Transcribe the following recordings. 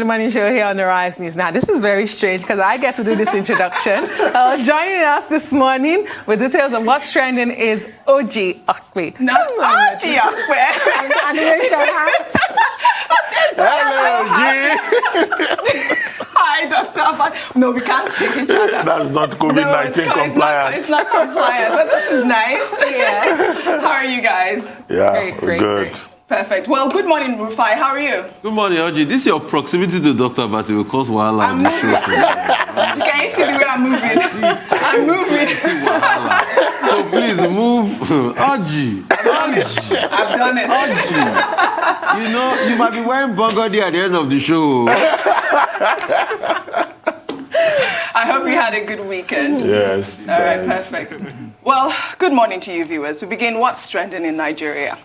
the morning show here on the Rise News. Now, this is very strange because I get to do this introduction. Joining us this morning with details of what's trending is Okpe. Not Okpe. And the way your hands. Hello, G. Hi, Dr. Abad. No, we can't shake each other. That's not COVID-19 compliant. It's not compliant, but this is nice. Yes. How are you guys? Yeah, Great. good. Perfect. Well, good morning, Rufai. How are you? Good morning, Oji. This your proximity to Dr. Abati will cause wahala. I'm moving. Can you see the way I'm moving? I'm moving. So please move. Oji. I've done it. Oji. You know, you might be wearing bungody at the end of the show. I hope you had a good weekend. Yes. All right, perfect. Well, good morning to you, viewers. We begin what's trending in Nigeria.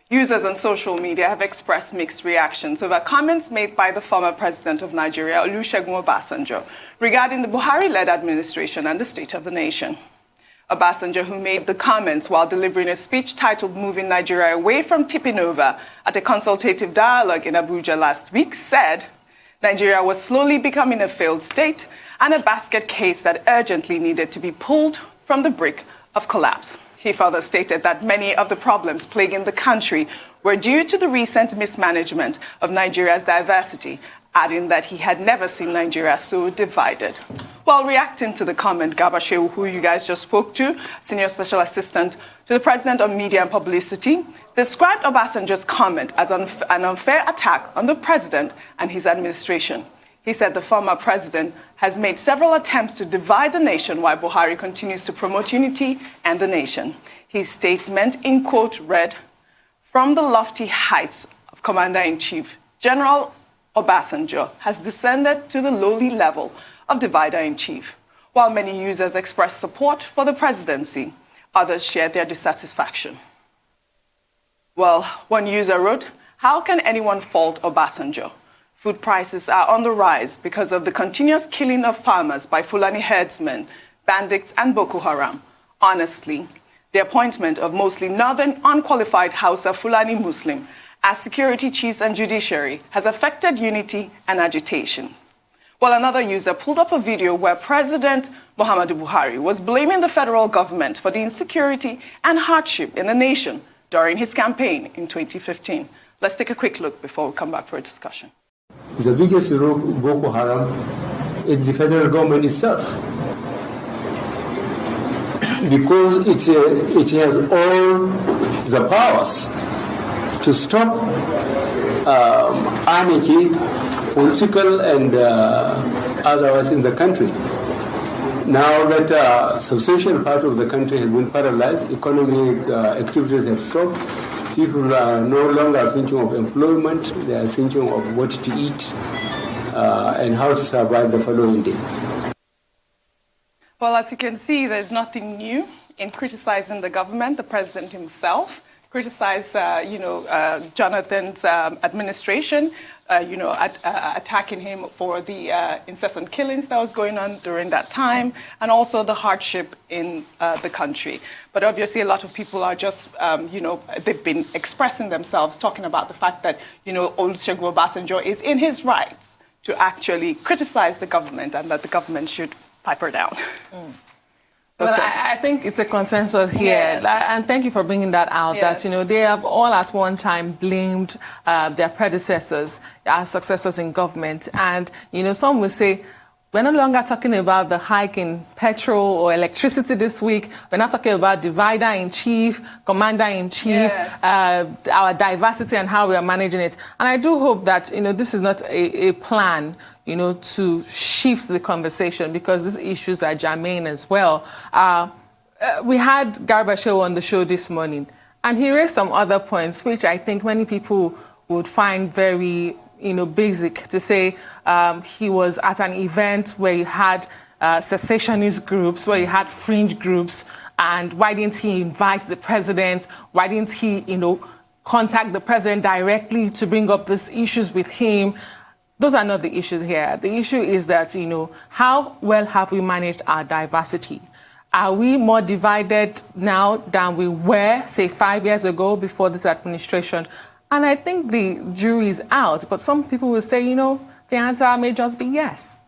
Users on social media have expressed mixed reactions over comments made by the former president of Nigeria, Olusegun Obasanjo, regarding the Buhari-led administration and the state of the nation. Obasanjo, who made the comments while delivering a speech titled Moving Nigeria Away from Tipping Over at a consultative dialogue in Abuja last week, said Nigeria was slowly becoming a failed state and a basket case that urgently needed to be pulled from the brink of collapse. He further stated that many of the problems plaguing the country were due to the recent mismanagement of Nigeria's diversity, adding that he had never seen Nigeria so divided. While reacting to the comment, Garba Shehu, who you guys just spoke to, Senior Special Assistant to the President of Media and Publicity, described Obasanjo's comment as an unfair attack on the president and his administration. He said the former president has made several attempts to divide the nation while Buhari continues to promote unity and the nation. His statement, in quote, read, "From the lofty heights of Commander-in-Chief, General Obasanjo has descended to the lowly level of Divider-in-Chief." While many users expressed support for the presidency, others shared their dissatisfaction. Well, one user wrote, "How can anyone fault Obasanjo? Food prices are on the rise because of the continuous killing of farmers by Fulani herdsmen, bandits, and Boko Haram. Honestly, the appointment of mostly northern unqualified Hausa Fulani Muslim as security chiefs and judiciary has affected unity and agitation." While another user pulled up a video where President Muhammadu Buhari was blaming the federal government for the insecurity and hardship in the nation during his campaign in 2015. Let's take a quick look before we come back for a discussion. The biggest role of Boko Haram is the federal government itself, because it has all the powers to stop anarchy, political and otherwise in the country. Now that a substantial part of the country has been paralyzed, economic activities have stopped. People are no longer thinking of employment, they are thinking of what to eat and how to survive the following day. Well, as you can see, there's nothing new in criticizing the government. The president himself criticized, Jonathan's administration, attacking him for the incessant killings that was going on during that time, and also the hardship in the country. But obviously, a lot of people are just, they've been expressing themselves, talking about the fact that, Olusegun Obasanjo is in his rights to actually criticize the government and that the government should pipe her down. Well, I think it's a consensus here, yes. And thank you for bringing that out, yes. that, they have all at one time blamed their predecessors as successors in government. And, some will say, we're no longer talking about the hike in petrol or electricity this week. We're not talking about divider-in-chief, commander-in-chief, yes. Our diversity and how we are managing it. And I do hope that, this is not a plan, to shift the conversation, because these issues are germane as well. We had Garba Shehu on the show this morning, and he raised some other points, which I think many people would find very basic, to say he was at an event where you had secessionist groups, where you had fringe groups, and why didn't he invite the president? Why didn't he, contact the president directly to bring up these issues with him? Those are not the issues here. The issue is that, how well have we managed our diversity? Are we more divided now than we were, say, 5 years ago before this administration? And I think the jury is out, but some people will say, the answer may just be yes.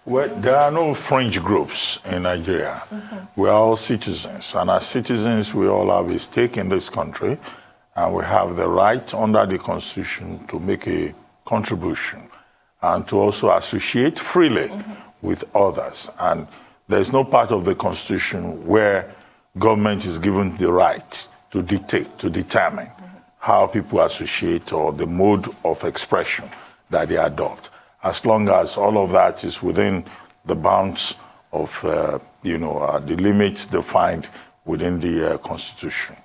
Well, there are no fringe groups in Nigeria. We are all citizens, and as citizens, we all have a stake in this country, and we have the right under the Constitution to make a contribution and to also associate freely with others. And there's no part of the Constitution where government is given the right to dictate, to determine how people associate or the mode of expression that they adopt, as long as all of that is within the bounds of, the limits defined within the Constitution.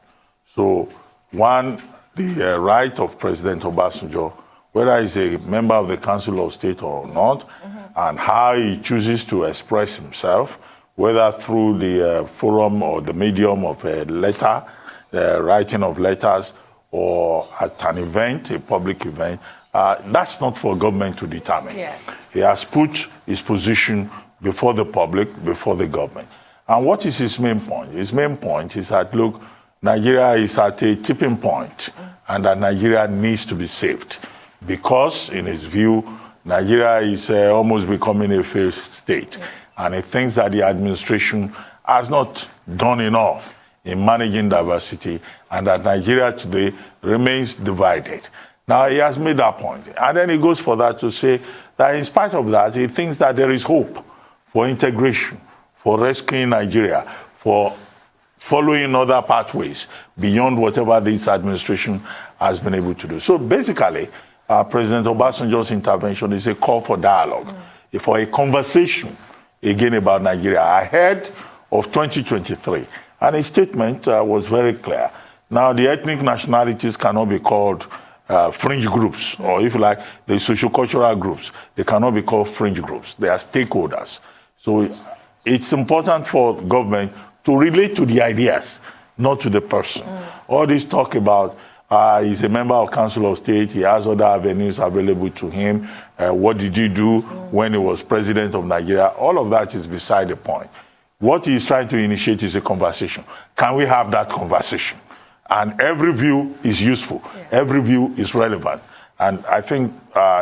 So, one, the right of President Obasanjo, whether he's a member of the Council of State or not, and how he chooses to express himself, whether through the forum or the medium of a letter, writing of letters, or at an event, a public event, that's not for government to determine. Yes. He has put his position before the public, before the government. And what is his main point? His main point is that, look, Nigeria is at a tipping point, and that Nigeria needs to be saved. Because, in his view, Nigeria is almost becoming a failed state. Yes. And he thinks that the administration has not done enough in managing diversity, and that Nigeria today remains divided. Now, he has made that point. And then he goes for that to say that in spite of that, he thinks that there is hope for integration, for rescuing Nigeria, for following other pathways beyond whatever this administration has been able to do. So basically, President Obasanjo's intervention is a call for dialogue, for a conversation again about Nigeria ahead of 2023. And his statement was very clear. Now, the ethnic nationalities cannot be called fringe groups, or if you like, the socio-cultural groups. They cannot be called fringe groups. They are stakeholders. So it's important for government to relate to the ideas, not to the person. All this talk about he's a member of Council of State, he has other avenues available to him. What did he do when he was president of Nigeria? All of that is beside the point. What he's trying to initiate is a conversation. Can we have that conversation? And every view is useful. Yes. Every view is relevant. And I think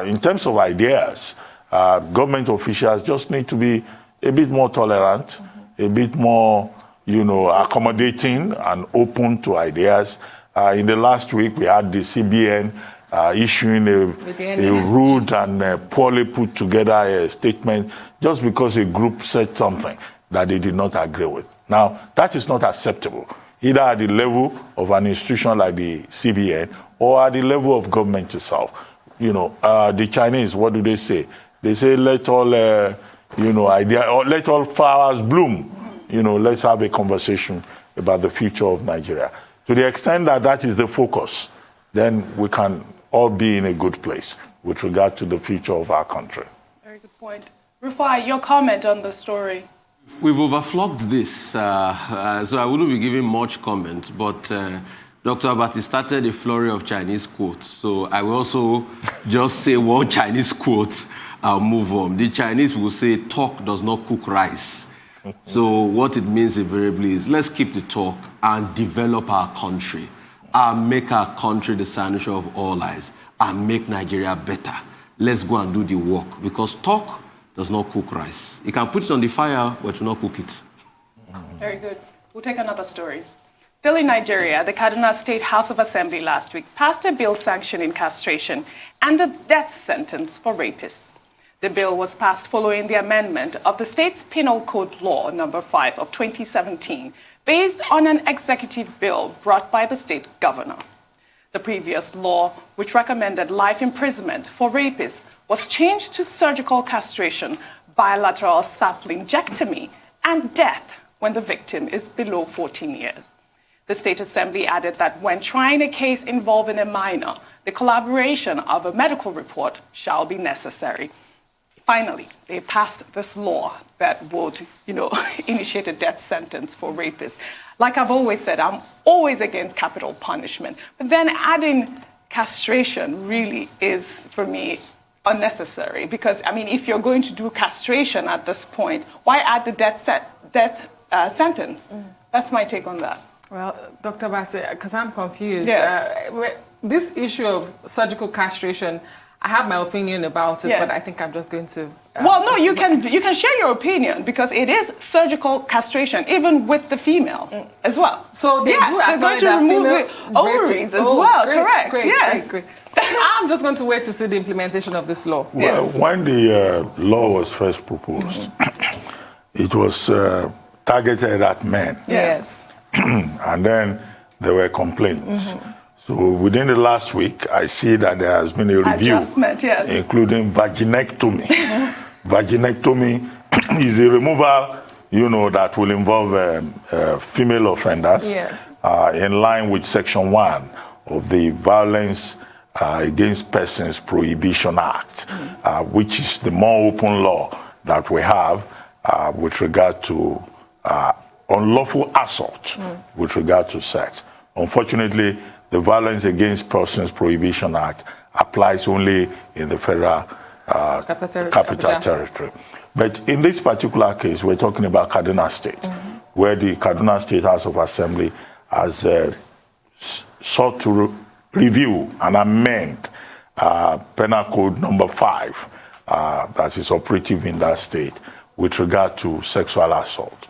in terms of ideas, government officials just need to be a bit more tolerant, a bit more, accommodating and open to ideas. In the last week, we had the CBN issuing a rude and poorly put together statement just because a group said something that they did not agree with. Now, that is not acceptable, either at the level of an institution like the CBN or at the level of government itself. The Chinese, what do they say? They say, let all, let all flowers bloom. Let's have a conversation about the future of Nigeria. To the extent that that is the focus, then we can all be in a good place with regard to the future of our country. Very good point. Rufai, your comment on the story. We've overflogged this, so I wouldn't be giving much comment, but Dr. Abati started a flurry of Chinese quotes, so I will also just say one Chinese quote and move on. The Chinese will say, talk does not cook rice. So what it means invariably is, let's keep the talk and develop our country, and make our country the signature of all eyes, and make Nigeria better. Let's go and do the work, because talk does not cook rice. You can put it on the fire, but it will not cook it. Very good. We'll take another story. Still in Nigeria, the Kaduna State House of Assembly last week passed a bill sanctioning castration and a death sentence for rapists. The bill was passed following the amendment of the state's Penal Code Law No. 5 of 2017, based on an executive bill brought by the state governor. The previous law, which recommended life imprisonment for rapists, was changed to surgical castration, bilateral saplingectomy, and death when the victim is below 14 years. The State Assembly added that when trying a case involving a minor, the collaboration of a medical report shall be necessary. Finally, they passed this law that would, initiate a death sentence for rapists. Like I've always said, I'm always against capital punishment. But then adding castration really is, for me, unnecessary. Because, if you're going to do castration at this point, why add the death sentence? That's my take on that. Well, Dr. Batse, because I'm confused. Yes. This issue of surgical castration I have my opinion about it, Yeah. but I think I'm just going to... well, no, you can share your opinion because it is surgical castration, even with the female as well. So they do they're going acknowledge to that remove female the ovaries as well, great, correct, great, yes. great. I'm just going to wait to see the implementation of this law. Well, when the law was first proposed, it was targeted at men. Yes. And then there were complaints. So within the last week, I see that there has been a review, Adjustment, yes. including vaginectomy. Vaginectomy is a removal, that will involve female offenders, Yes. In line with Section 1 of the Violence Against Persons Prohibition Act, which is the more open law that we have with regard to unlawful assault with regard to sex. Unfortunately, the Violence Against Persons Prohibition Act applies only in the federal capital territory. But in this particular case, we're talking about Kaduna State, where the Kaduna State House of Assembly has sought to review and amend Penal Code number 5 that is operative in that state with regard to sexual assault.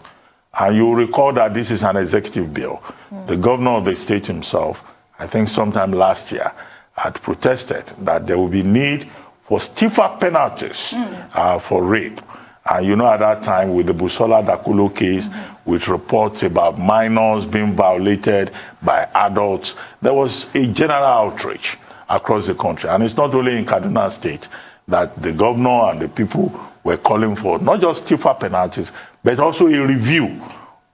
And you recall that this is an executive bill. The governor of the state himself, I think sometime last year, had protested that there will be need for stiffer penalties for rape. And at that time with the Busola Dakulo case, with reports about minors being violated by adults, there was a general outrage across the country. And it's not only in Kaduna State that the governor and the people were calling for not just stiffer penalties, but also a review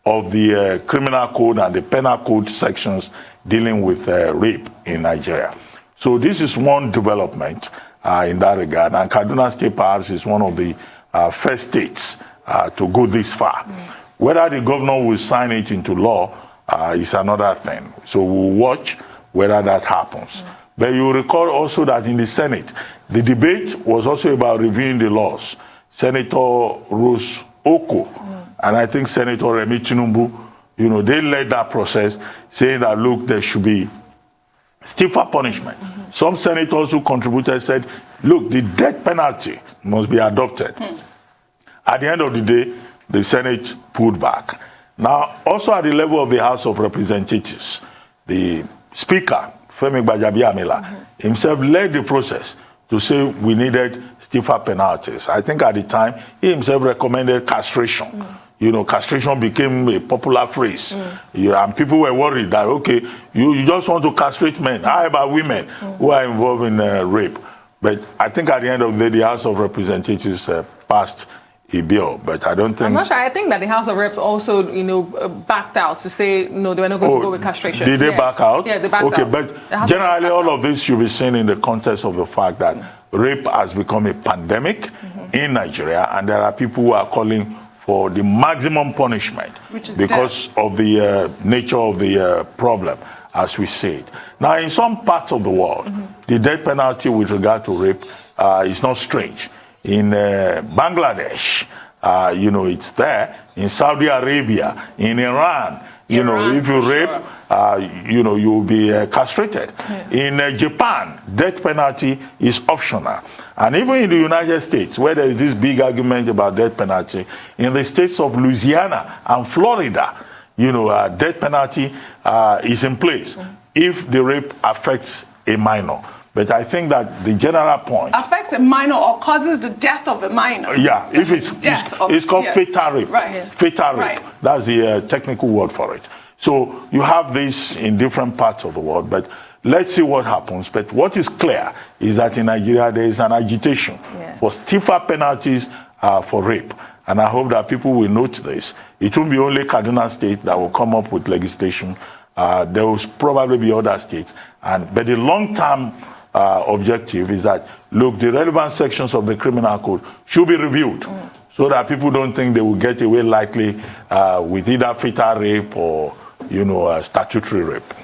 of the criminal code and the penal code sections dealing with rape in Nigeria. So this is one development in that regard, and Kaduna State perhaps is one of the first states to go this far. Whether the governor will sign it into law is another thing. So we'll watch whether that happens. But you recall also that in the Senate, the debate was also about reviewing the laws. Senator Rose Oko and I think Senator Remi Tinubu, they led that process, saying that, look, there should be stiffer punishment. Some senators who contributed said, look, the death penalty must be adopted. At the end of the day, the Senate pulled back. Now, also at the level of the House of Representatives, the Speaker, Femi Gbajabiamila, himself led the process to say we needed stiffer penalties. I think at the time, he himself recommended castration. Castration became a popular phrase. And people were worried that, okay, you just want to castrate men. How about women who are involved in rape? But I think at the end of the day, the House of Representatives passed a bill, but I don't think... I'm not sure. I think that the House of Reps also, backed out to say, no, they were not going to go with castration. Did they back out? Yeah, they backed out. Okay, but generally all of this should be seen in the context of the fact that rape has become a pandemic in Nigeria, and there are people who are calling for the maximum punishment because of the nature of the problem, as we say it. Now, in some parts of the world, the death penalty with regard to rape is not strange. In Bangladesh, it's there. In Saudi Arabia, in Iran, if you rape, you'll be castrated. In Japan, death penalty is optional. And even in the United States, where there is this big argument about death penalty, in the states of Louisiana and Florida, death penalty is in place if the rape affects a minor. But I think that the general point... Affects a minor or causes the death of a minor. Yeah, if it's called fatal rape. Right. Fatal rape. That's the technical word for it. So you have this in different parts of the world, but let's see what happens. But what is clear is that in Nigeria, there is an agitation for stiffer penalties for rape. And I hope that people will note this. It won't be only Kaduna State that will come up with legislation. There will probably be other states. But the long-term objective is that, look, the relevant sections of the criminal code should be reviewed so that people don't think they will get away lightly with either fatal rape or, statutory rape.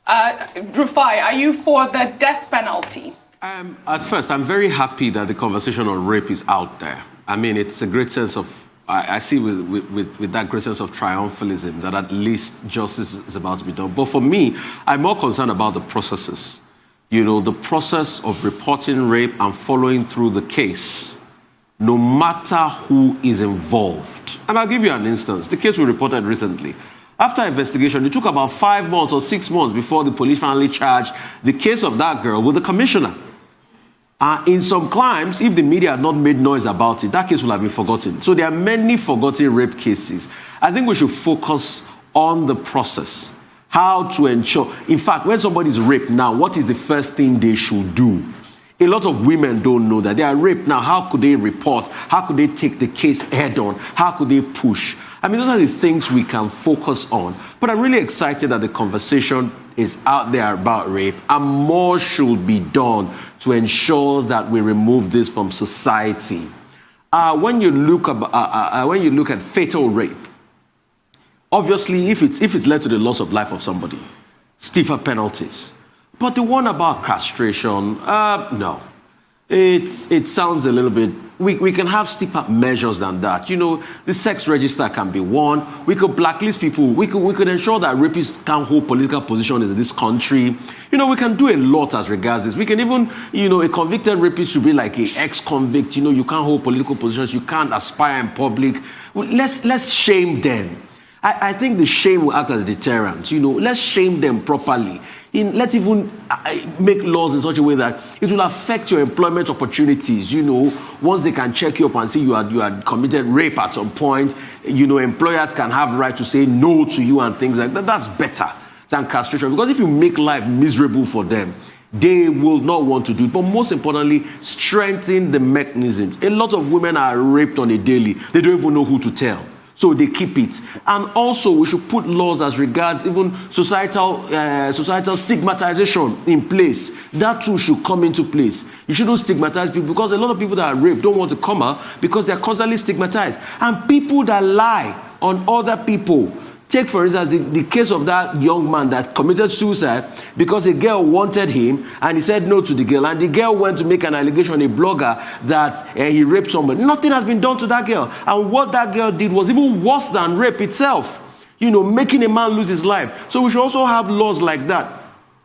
Rufai, are you for the death penalty? At first, I'm very happy that the conversation on rape is out there. I mean, it's a great sense of, I see with that great sense of triumphalism that at least justice is about to be done. But for me, I'm more concerned about the processes. the process of reporting rape and following through the case, no matter who is involved. And I'll give you an instance. The case we reported recently. After investigation, it took about 5 months or 6 months before the police finally charged the case of that girl with the commissioner. In some crimes, if the media had not made noise about it, that case will have been forgotten. So there are many forgotten rape cases. I think we should focus on the process. How to ensure, in fact, when somebody is raped now, what is the first thing they should do? A lot of women don't know that they are raped now. How could they report? How could they take the case head on? How could they push? I mean, those are the things we can focus on. But I'm really excited that the conversation is out there about rape, and more should be done to ensure that we remove this from society. When you look at fatal rape, obviously, if it's led to the loss of life of somebody, stiffer penalties. But the one about castration, no. It sounds a little bit, we can have stiffer measures than that. The sex register can be one. We could blacklist people. We could ensure that rapists can't hold political positions in this country. We can do a lot as regards this. We can even, a convicted rapist should be like an ex-convict. You can't hold political positions. You can't aspire in public. Let's shame them. I think the shame will act as a deterrent. Let's shame them properly. Let's even make laws in such a way that it will affect your employment opportunities. Once they can check you up and see you had committed rape at some point, employers can have right to say no to you and things like that. That's better than castration, because if you make life miserable for them, they will not want to do it. But most importantly, strengthen the mechanisms. A lot of women are raped on a daily. They don't even know who to tell. So they keep it. And also, we should put laws as regards even societal stigmatization in place. That too should come into place. You shouldn't stigmatize people, because a lot of people that are raped don't want to come out because they're constantly stigmatized. And people that lie on other people. Take, for instance, the case of that young man that committed suicide because a girl wanted him and he said no to the girl. And the girl went to make an allegation, a blogger, that he raped somebody. Nothing has been done to that girl. And what that girl did was even worse than rape itself. Making a man lose his life. So we should also have laws like that.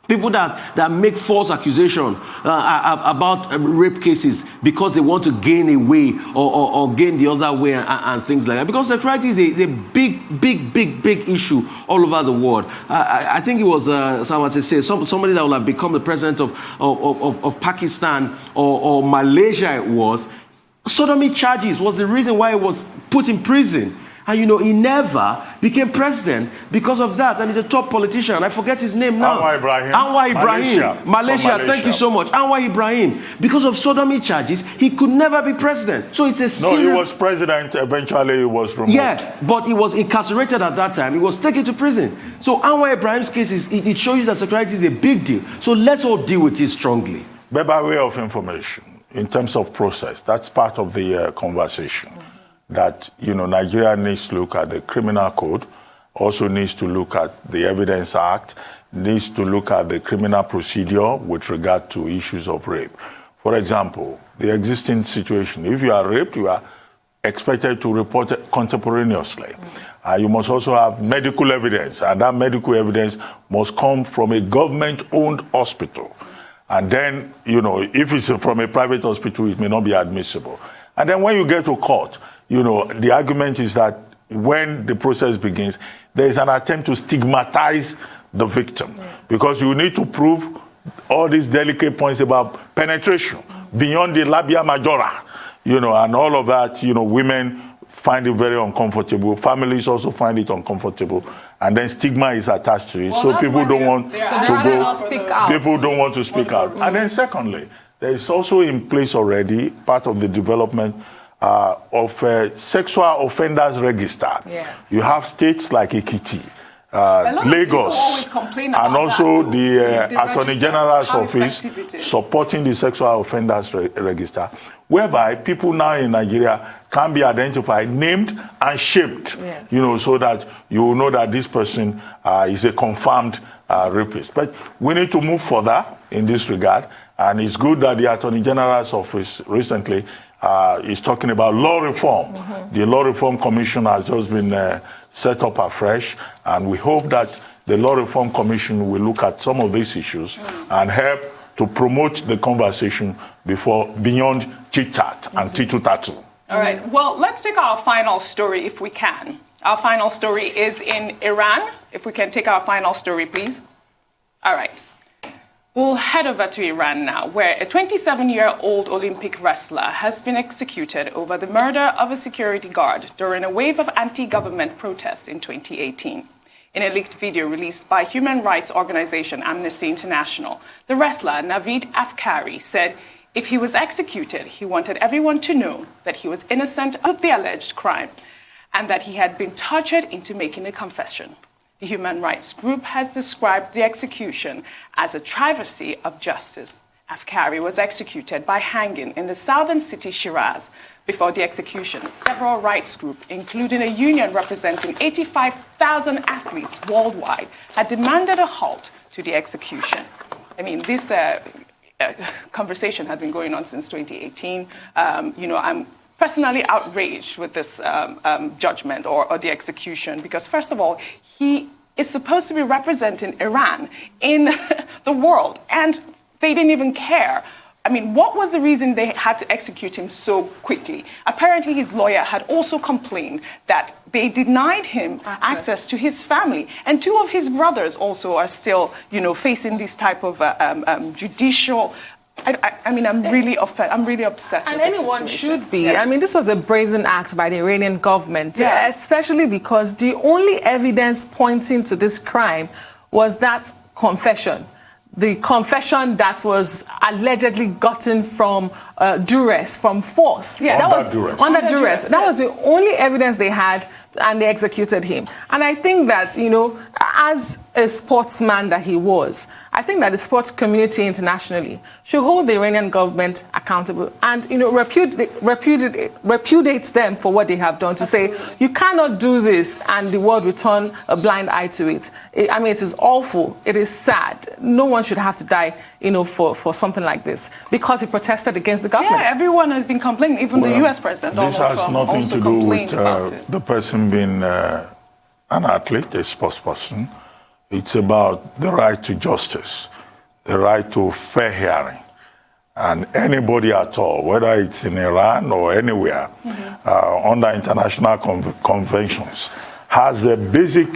People that make false accusation about rape cases because they want to gain a way or gain the other way and things like that. Because sexuality is a big issue all over the world. I think it was someone to say somebody that will have become the president of Pakistan or Malaysia. It was sodomy charges was the reason why he was put in prison. And he never became president because of that. And he's a top politician. I forget his name now. Anwar Ibrahim. Malaysia. Thank you so much. Anwar Ibrahim. Because of sodomy charges, he could never be president. So it's a serious... No, he was president. Eventually, he was removed. Yeah, but he was incarcerated at that time. He was taken to prison. So Anwar Ibrahim's case, it shows you that sexuality is a big deal. So let's all deal with it strongly. But by way of information, in terms of process, that's part of the conversation. That, Nigeria needs to look at the criminal code, also needs to look at the Evidence Act, needs to look at the criminal procedure with regard to issues of rape. For example, the existing situation, if you are raped, you are expected to report it contemporaneously. You must also have medical evidence, and that medical evidence must come from a government-owned hospital. And then, if it's from a private hospital, it may not be admissible. And then when you get to court, the argument is that when the process begins, there is an attempt to stigmatize the victim, because you need to prove all these delicate points about penetration beyond the labia majora, and all of that. Women find it very uncomfortable. Families also find it uncomfortable, and then stigma is attached to it. So people don't want to go. People don't want to speak out. And then secondly, there is also in place already part of the development of a sexual offenders register. Yes. You have states like Ekiti, Lagos, and also the Attorney General's office supporting the sexual offenders register, whereby people now in Nigeria can be identified, named, and shaped. Yes. So that you will know that this person is a confirmed rapist. But we need to move further in this regard, and it's good that the Attorney General's office recently is talking about law reform. The Law Reform Commission has just been set up afresh, and we hope that the Law Reform Commission will look at some of these issues and help to promote the conversation beyond chit-chat and tito-tattoo. All right. Well, let's take our final story if we can. Our final story is in Iran. If we can take our final story, please. All right. We'll head over to Iran now, where a 27-year-old Olympic wrestler has been executed over the murder of a security guard during a wave of anti-government protests in 2018. In a leaked video released by human rights organization Amnesty International, the wrestler Navid Afkari said if he was executed, he wanted everyone to know that he was innocent of the alleged crime and that he had been tortured into making a confession. The human rights group has described the execution as a travesty of justice. Afkari was executed by hanging in the southern city Shiraz. Before the execution, several rights groups, including a union representing 85,000 athletes worldwide, had demanded a halt to the execution. I mean, this conversation had been going on since 2018. I'm personally outraged with this judgment or the execution because, first of all, he is supposed to be representing Iran in the world, and they didn't even care. I mean, what was the reason they had to execute him so quickly? Apparently, his lawyer had also complained that they denied him access to his family. And two of his brothers also are still, facing this type of judicial... I mean, I'm really upset. I'm really upset. And anyone should be. Yeah. I mean, this was a brazen act by the Iranian government, especially because the only evidence pointing to this crime was that confession. The confession that was allegedly gotten from duress, from force. Yeah. Under duress. That was the only evidence they had, and they executed him. And I think that, as a sportsman that he was, I think that the sports community internationally should hold the Iranian government accountable and, repudiate them for what they have done. To say, you cannot do this and the world will turn a blind eye to it. I mean, it is awful. It is sad. No one should have to die, for something like this because he protested against the government. Yeah, everyone has been complaining, even the U.S. president. This has nothing to do with the person being an athlete, a sportsperson. It's about the right to justice, the right to fair hearing. And anybody at all, whether it's in Iran or anywhere, under international conventions, has the basic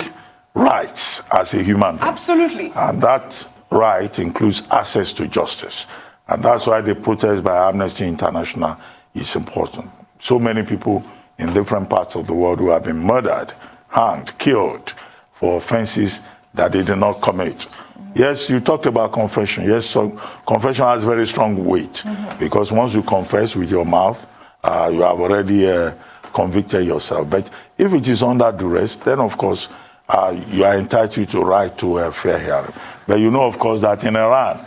rights as a human being. Absolutely. And that right includes access to justice. And that's why the protest by Amnesty International is important. So many people in different parts of the world who have been murdered, hanged, killed for offenses that they did not commit. Yes, you talked about confession. Yes, so confession has very strong weight because once you confess with your mouth, you have already convicted yourself. But if it is under duress, then of course you are entitled to right to a fair hearing. But of course, that in Iran,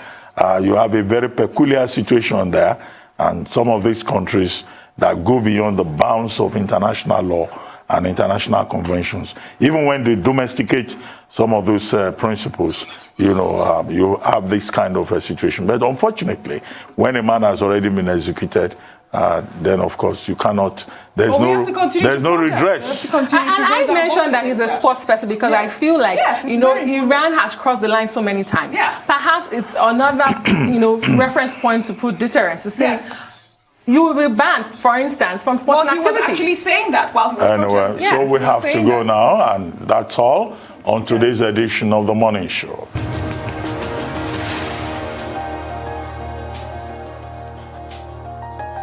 you have a very peculiar situation there, and some of these countries that go beyond the bounds of international law and international conventions. Even when they domesticate some of those principles, you have this kind of a situation. But unfortunately, when a man has already been executed, then of course you cannot, there's no redress. And I mentioned that he's a sports person because I feel like, Iran has crossed the line so many times. Yeah. Perhaps it's another, reference point to put deterrence, to say, you will be banned, for instance, from sporting activities. He was actually saying that while he was protesting. So we have to go now, and that's all on today's edition of The Morning Show.